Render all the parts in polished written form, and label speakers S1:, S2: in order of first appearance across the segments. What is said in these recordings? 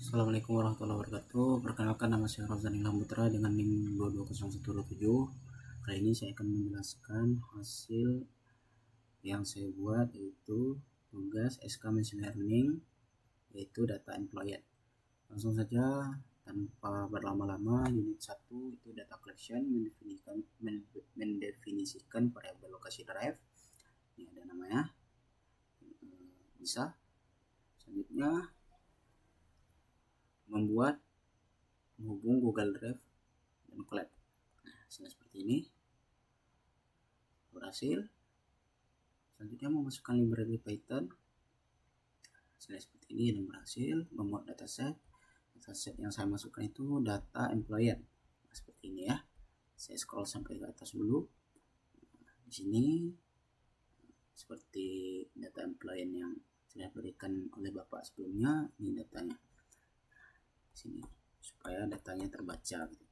S1: Assalamualaikum warahmatullahi wabarakatuh. Perkenalkan, nama saya Rozan Ilham Putra dengan NIM 220127. Kali ini saya akan menjelaskan hasil yang saya buat, yaitu tugas SK Machine Learning, yaitu data employed. Langsung saja tanpa berlama-lama. Unit 1 itu data collection, mendefinisikan variabel lokasi drive. Ini ada namanya, bisa. Selanjutnya membuat menghubung Google Drive dan Collab. Seperti ini, berhasil. Selanjutnya memasukkan library Python. Seperti ini, dan berhasil membuat dataset. Dataset yang saya masukkan itu data employed. Seperti ini ya. Saya scroll sampai ke atas dulu. Di sini seperti data employed yang sudah diberikan oleh Bapak sebelumnya. Ini datanya. Sini supaya datanya terbaca gitu.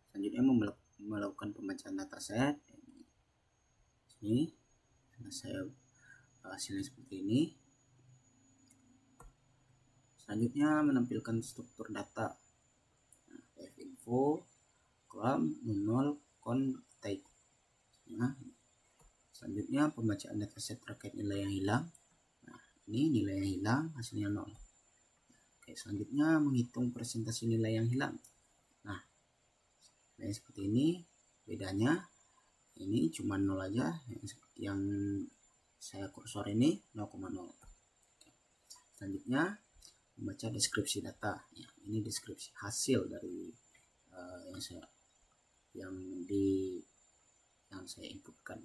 S1: Selanjutnya melakukan pembacaan dataset. Ini saya hasilnya seperti ini. Selanjutnya menampilkan struktur data, info, column, null, type. Nah, selanjutnya pembacaan dataset terkait nilai yang hilang. Nah, ini nilai yang hilang, hasilnya 0. Oke, selanjutnya menghitung presentasi nilai yang hilang. Nah, seperti ini. Bedanya ini cuma 0 aja, yang saya kursor ini 0,0. Selanjutnya membaca deskripsi data. Ya, ini deskripsi hasil dari yang saya inputkan,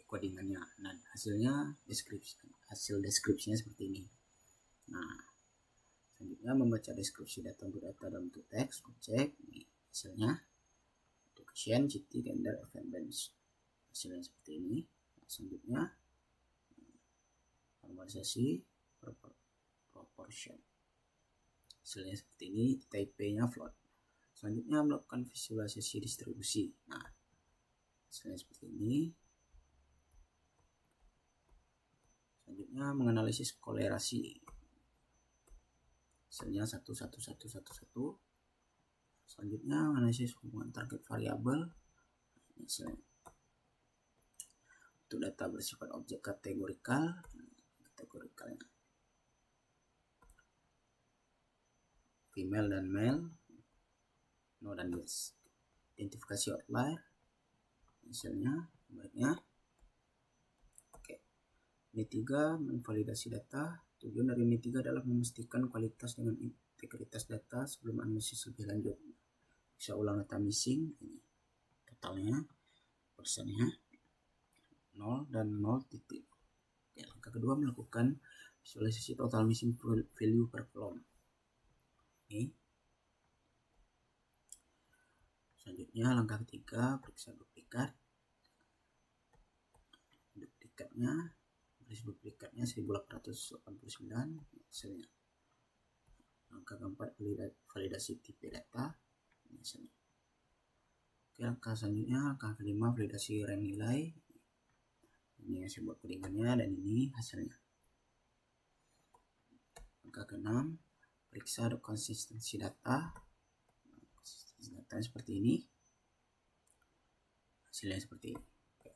S1: codingannya. Nah, hasilnya hasil deskripsinya seperti ini. Nah, selanjutnya membaca deskripsi data dalam bentuk teks, cek. Ini hasilnya education, GT, gender, event bench. Hasilnya seperti ini. Nah, selanjutnya normalisasi proportion. Hasilnya seperti ini, type-nya float. Selanjutnya melakukan visualisasi distribusi. Nah, hasilnya seperti ini. Selanjutnya menganalisis kolerasi. Hasilnya 1, 1, 1, 1, 1. Selanjutnya menganalisis hubungan target variabel. Misalnya untuk data bersifat objek kategorikalnya female dan male, no dan yes. Identifikasi outlier, misalnya baiknya. Oke. Ini 3 menvalidasi data. Tujuan dari ini 3 adalah memastikan kualitas dengan integritas data sebelum analisis lebih lanjut. Bisa ulang data missing, ini totalnya, persennya 0 dan 0 titik. Oke, langkah kedua melakukan visualisasi total missing value per column. Ini. Selanjutnya langkah ketiga, periksa duplikat. Duplikatnya 1889 misalnya. Langkah keempat, validasi tipe data misalnya. Oke, langkah selanjutnya, langkah kelima, validasi rank nilai. Ini yang saya buat codingannya, dan ini hasilnya. Langkah keenam, periksa konsistensi data. Konsistensi data seperti ini. Hasilnya seperti ini. Oke.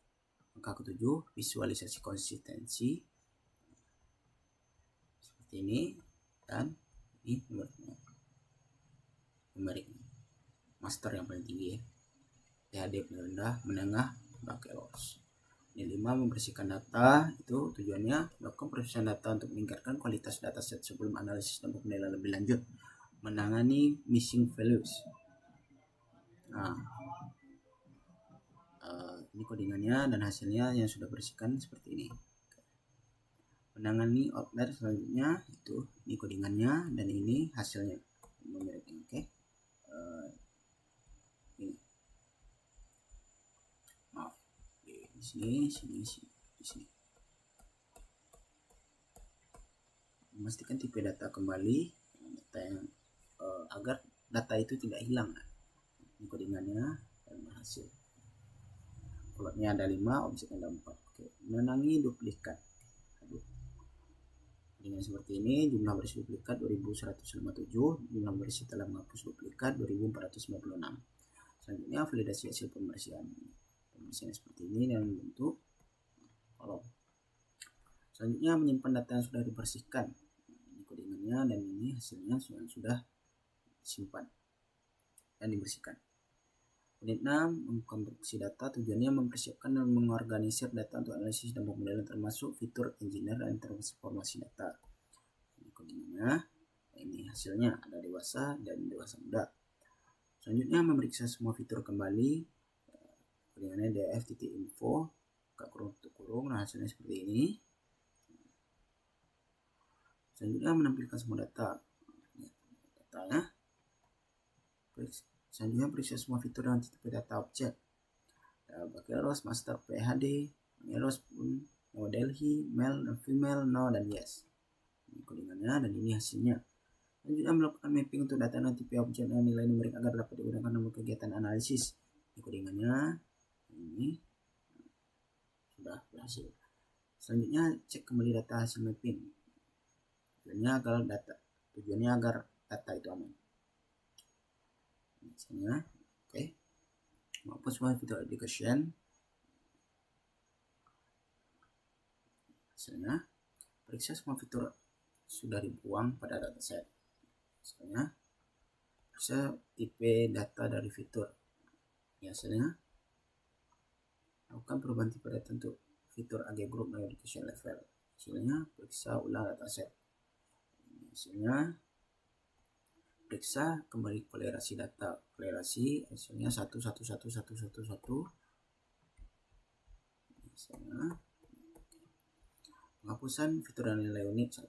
S1: Langkah ketujuh, visualisasi konsistensi. Seperti ini, dan ini numeriknya. Master yang paling tinggi ya. THD paling rendah, menengah, pakai loss. Ini 5, membersihkan data. Itu tujuannya melakukan perbaikan data untuk meningkatkan kualitas dataset sebelum analisis dan penilaian lebih lanjut. Menangani missing values. Nah, ini codingannya dan hasilnya yang sudah bersihkan seperti ini. Menangani outlier selanjutnya itu ini codingannya dan ini hasilnya. Oke. Ini. Maaf. Di sini. Memastikan tipe data kembali, data yang agar data itu tidak hilang. Ini codingannya dan berhasil. floatnya ada 5, objeknya ada 4. Oke, menangi duplikat. Dengan seperti ini, jumlah baris duplikat 2157, jumlah baris setelah menghapus duplikat 2456. Selanjutnya validasi hasil pembersihan. Pembersihan seperti ini dengan bentuk kolom. Selanjutnya menyimpan data yang sudah dibersihkan. Ini codingannya dan ini hasilnya yang sudah disimpan dan dibersihkan. Unit 6, mengkonstruksi data, tujuannya mempersiapkan dan mengorganisir data untuk analisis dan pemodelan termasuk fitur engineer dan transformasi data. Ini codingannya, ini hasilnya ada dewasa dan dewasa muda. Selanjutnya memeriksa semua fitur kembali, codingannya df.info, kurung, nah hasilnya seperti ini. Selanjutnya menampilkan semua datanya. Selanjutnya periksa semua fitur dan tipe data objek. Bakeros, master, PHD, Bakeros pun, no Delhi, male dan female, no dan yes. Ini codingannya dan ini hasilnya. Selanjutnya melakukan mapping untuk data dan tipe objek dan nilai numerik agar dapat digunakan dalam kegiatan analisis. Ini codingannya, ini sudah berhasil. Selanjutnya cek kembali data hasil mapping. Tujuannya agar data itu aman. Misalnya, oke, maupun semua fitur application. Misalnya, periksa semua fitur sudah dibuang pada dataset. Misalnya, periksa tipe data dari fitur. Biasanya, lakukan perubahan tipe data untuk fitur AG Group dan Education Level. Hasilnya, periksa ulang dataset. Hasilnya, periksa kembali kolerasi data. Kolerasi hasilnya 1111111. Misalnya, penghapusan fitur dan nilai unik 1.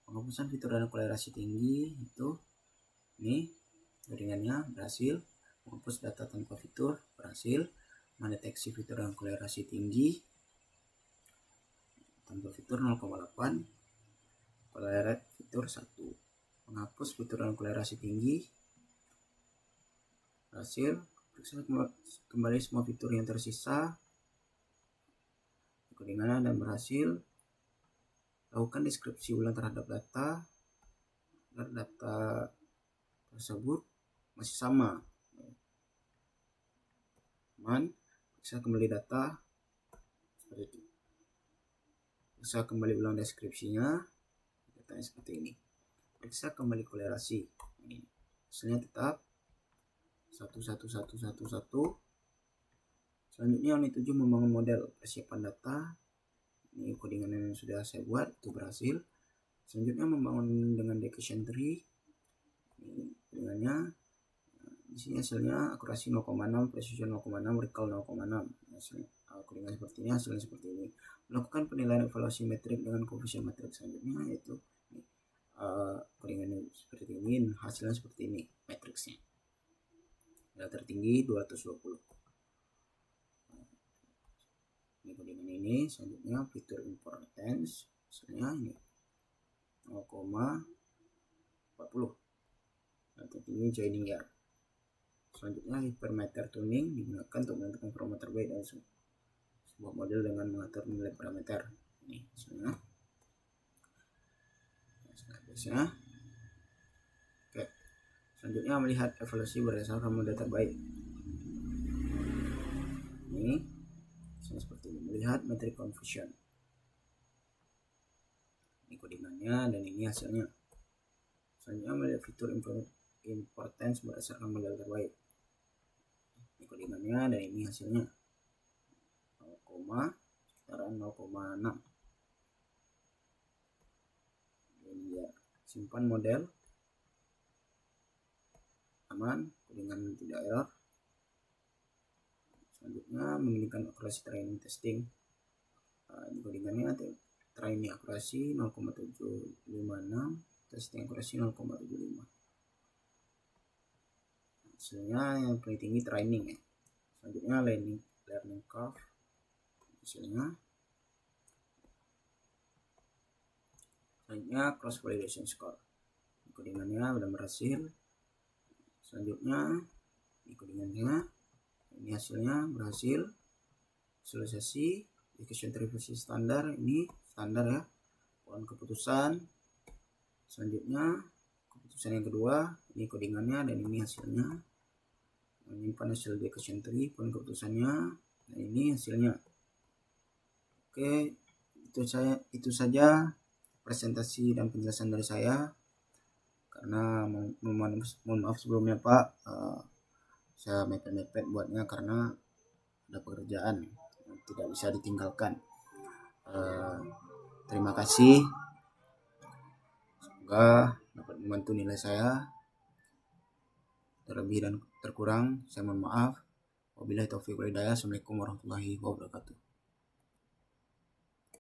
S1: Penghapusan fitur dan kolerasi tinggi itu ini jaringannya berhasil. Menghapus data tanpa fitur berhasil. Mendeteksi fitur dan kolerasi tinggi tanpa fitur 0,8. Kolerasi fitur 1. Menghapus fitur dan kolerasi tinggi berhasil. Periksa kembali semua fitur yang tersisa codingannya dan berhasil. Lakukan deskripsi ulang terhadap data agar data tersebut masih sama. Aman. Periksa kembali data seperti itu. Periksa kembali ulang deskripsinya, datanya seperti ini. Periksa kembali kolerasi. Ini hasilnya tetap 11111. Selanjutnya unit 7 membangun model persiapan data. Ini codingan yang sudah saya buat itu berhasil. Selanjutnya membangun dengan decision tree. Ini codingannya. Di sini hasilnya akurasi 0,6, precision 0,6, recall 0,6. Hasilnya codingan seperti ini, hasilnya seperti ini. Melakukan penilaian evaluasi metrik dengan koefisien metrik selanjutnya yaitu codingannya seperti ini, hasilnya seperti ini matriksnya. Yang tertinggi 220. Ini codingan ini. Selanjutnya fitur importance hasilnya ini 0,40. Yang tertinggi joining year. Selanjutnya hypermeter tuning digunakan untuk menentukan parameter terbaik dari sebuah model dengan mengatur nilai parameter. Ini hasilnya. Biasanya. Oke. Selanjutnya melihat evaluasi berdasarkan model terbaik. Ini seperti ini. Melihat metric confusion. Ini codingannya dan ini hasilnya. Selanjutnya melihat fitur importance berdasarkan model terbaik. Ini codingannya dan ini hasilnya 0,sekitaran 0,6. Ini ya, simpan model aman, codingan tidak error. Selanjutnya menginginkan akurasi training testing. Ini codingannya training akurasi 0,756, testing akurasi 0,75. Hasilnya yang paling tinggi training ya. Selanjutnya learning curve. Hasilnya selanjutnya cross validation score. Codingannya sudah berhasil. Selanjutnya ini codingannya, ini hasilnya berhasil visualisasi equation reversi standar. Ini standar ya, pohon keputusan. Selanjutnya keputusan yang kedua, ini codingannya dan ini hasilnya. Menyimpan hasil equation tree, pohon keputusannya, dan ini hasilnya. Oke, itu saja presentasi dan penjelasan dari saya. Karena mohon maaf sebelumnya Pak, saya mepet-mepet buatnya karena ada pekerjaan yang tidak bisa ditinggalkan. Terima kasih, semoga dapat membantu nilai saya. Terlebih dan terkurang saya mohon maaf. Wabillahi taufiq wal hidayah. Assalamualaikum warahmatullahi wabarakatuh.